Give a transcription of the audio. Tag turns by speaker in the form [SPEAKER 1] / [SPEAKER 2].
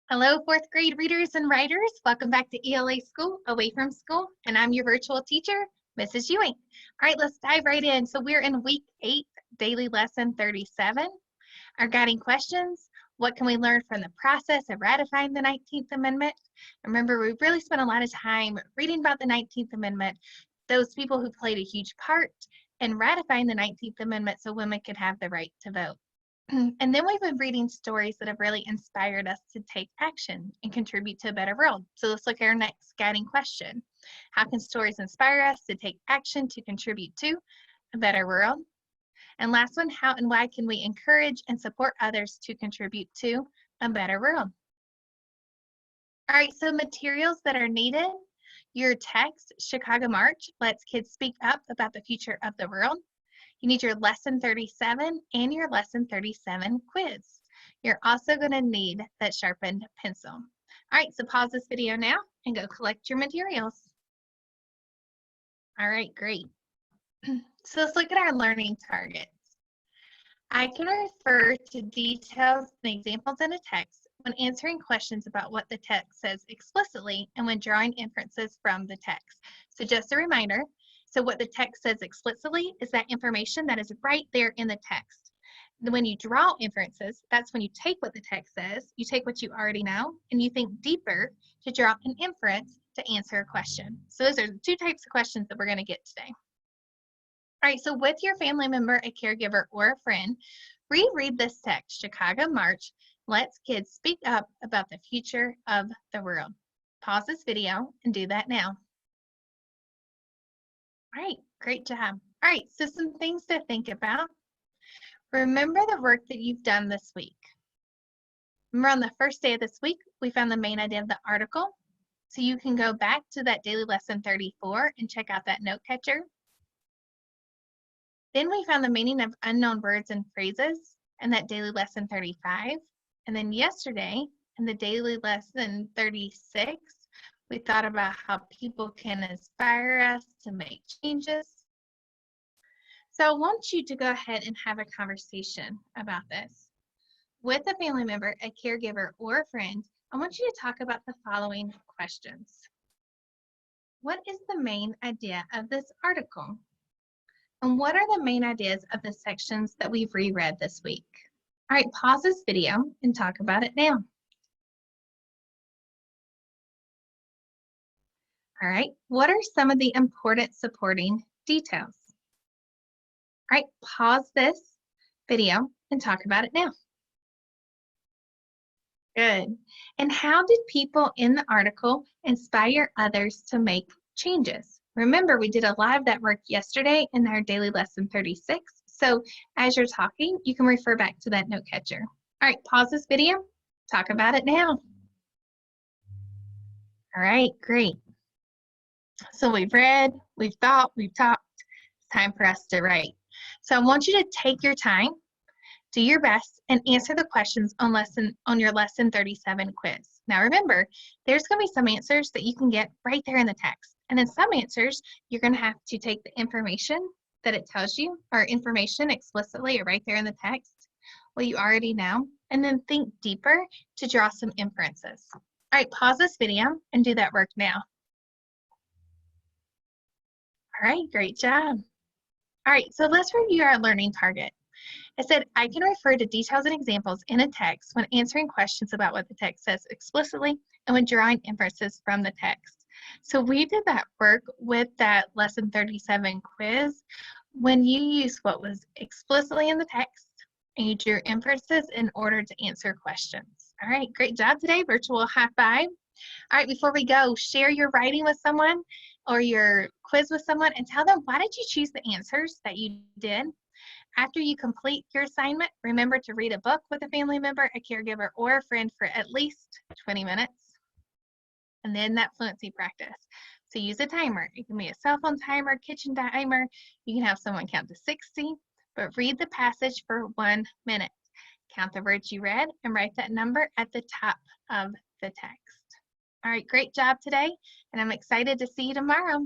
[SPEAKER 1] Hello, fourth grade readers and writers. Welcome back to ELA School, Away from School, and I'm your virtual teacher, Mrs. Ewing. All right, let's dive right in. So we're in week 8, daily lesson 37. Our guiding questions: what can we learn from the process of ratifying the 19th Amendment? Remember, we really spent a lot of time reading about the 19th Amendment, those people who played a huge part in ratifying the 19th Amendment so women could have the right to vote. And then we've been reading stories that have really inspired us to take action and contribute to a better world. So let's look at our next guiding question. How can stories inspire us to take action to contribute to a better world? And last one, how and why can we encourage and support others to contribute to a better world? All right, so materials that are needed. Your text, Chicago March, lets kids speak up about the future of the world. You need your lesson 37 and your lesson 37 quiz. You're also going to need that sharpened pencil. All right, so pause this video now and go collect your materials. All right, great. So let's look at our learning targets. I can refer to details and examples in a text when answering questions about what the text says explicitly and when drawing inferences from the text. So just a reminder, so what the text says explicitly is that information that is right there in the text. When you draw inferences, that's when you take what the text says, you take what you already know, and you think deeper to draw an inference to answer a question. So those are the two types of questions that we're going to get today. All right, so with your family member, a caregiver, or a friend, reread this text, Chicago March, lets kids speak up about the future of the world. Pause this video and do that now. All right, great job. All right, so some things to think about. Remember the work that you've done this week. Remember on the first day of this week, we found the main idea of the article. So you can go back to that daily lesson 34 and check out that note catcher. Then we found the meaning of unknown words and phrases in that daily lesson 35. And then yesterday in the daily lesson 36, we thought about how people can inspire us to make changes. So I want you to go ahead and have a conversation about this. With a family member, a caregiver, or a friend, I want you to talk about the following questions. What is the main idea of this article? And what are the main ideas of the sections that we've reread this week? All right, pause this video and talk about it now. All right, what are some of the important supporting details? All right, pause this video and talk about it now. Good. And how did people in the article inspire others to make changes? Remember, we did a lot of that work yesterday in our daily lesson 36. So as you're talking, you can refer back to that note catcher. All right, pause this video, talk about it now. All right, great. So we've read, we've thought, we've talked. It's time for us to write. So I want you to take your time, do your best, and answer the questions on your lesson 37 quiz. Now remember, there's going to be some answers that you can get right there in the text. And then some answers, you're going to have to take the information that it tells you, or information explicitly or right there in the text, what you already know, and then think deeper to draw some inferences. All right, pause this video and do that work now. All right, great job. All right, so let's review our learning target. I said I can refer to details and examples in a text when answering questions about what the text says explicitly and when drawing inferences from the text. So we did that work with that lesson 37 quiz when you use what was explicitly in the text and you drew inferences in order to answer questions. All right, great job today, virtual high five. All right, before we go, share your writing with someone or your quiz with someone and tell them why did you choose the answers that you did. After you complete your assignment, remember to read a book with a family member, a caregiver, or a friend for at least 20 minutes. And then that fluency practice. So use a timer. It can be a cell phone timer, kitchen timer. You can have someone count to 60, but read the passage for 1 minute. Count the words you read and write that number at the top of the text. All right, great job today, and I'm excited to see you tomorrow.